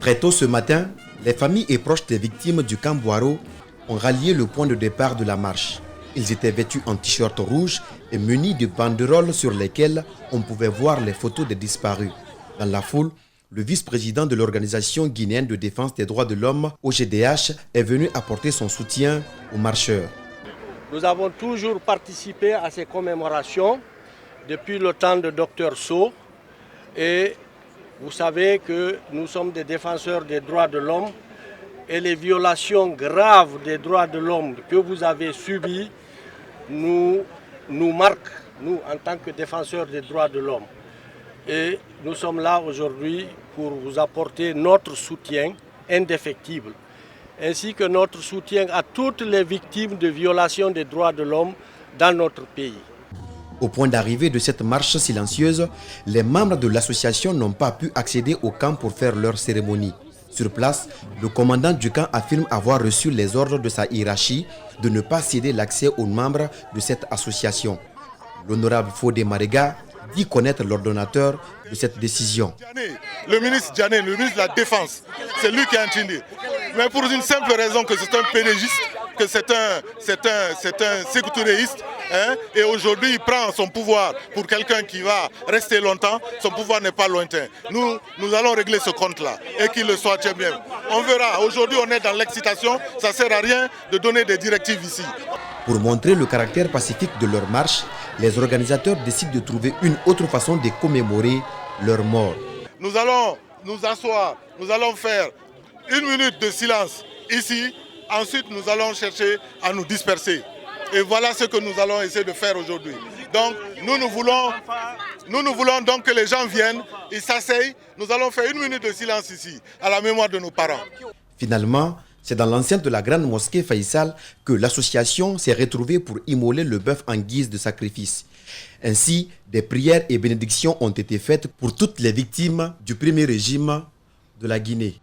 Très tôt ce matin, les familles et proches des victimes du camp Boiro ont rallié le point de départ de la marche. Ils étaient vêtus en t-shirt rouge et munis de banderoles sur lesquelles on pouvait voir les photos des disparus. Dans la foule, le vice-président de l'Organisation guinéenne de défense des droits de l'homme, OGDH, est venu apporter son soutien aux marcheurs. Nous avons toujours participé à ces commémorations depuis le temps de Dr Sow et vous savez que nous sommes des défenseurs des droits de l'homme et les violations graves des droits de l'homme que vous avez subies nous marquent, nous, en tant que défenseurs des droits de l'homme. Et nous sommes là aujourd'hui pour vous apporter notre soutien indéfectible, ainsi que notre soutien à toutes les victimes de violations des droits de l'homme dans notre pays. Au point d'arrivée de cette marche silencieuse, les membres de l'association n'ont pas pu accéder au camp pour faire leur cérémonie. Sur place, le commandant du camp affirme avoir reçu les ordres de sa hiérarchie de ne pas céder l'accès aux membres de cette association. L'honorable Fodé Marega dit connaître l'ordonnateur de cette décision. Le ministre Diané, le ministre de la Défense, c'est lui qui a entraîné. Mais pour une simple raison que c'est un pédégiste, que c'est un sécuritaire, et aujourd'hui il prend son pouvoir pour quelqu'un qui va rester longtemps, son pouvoir n'est pas lointain. Nous allons régler ce compte-là et qu'il le soit très bien. On verra, aujourd'hui on est dans l'excitation, ça ne sert à rien de donner des directives ici. Pour montrer le caractère pacifique de leur marche, les organisateurs décident de trouver une autre façon de commémorer leur mort. Nous allons nous asseoir, nous allons faire 1 minute de silence ici, ensuite nous allons chercher à nous disperser. Et voilà ce que nous allons essayer de faire aujourd'hui. Donc nous voulons donc que les gens viennent, ils s'asseyent, nous allons faire 1 minute de silence ici, à la mémoire de nos parents. Finalement, c'est dans l'enceinte de la grande mosquée Faïsal que l'association s'est retrouvée pour immoler le bœuf en guise de sacrifice. Ainsi, des prières et bénédictions ont été faites pour toutes les victimes du premier régime de la Guinée.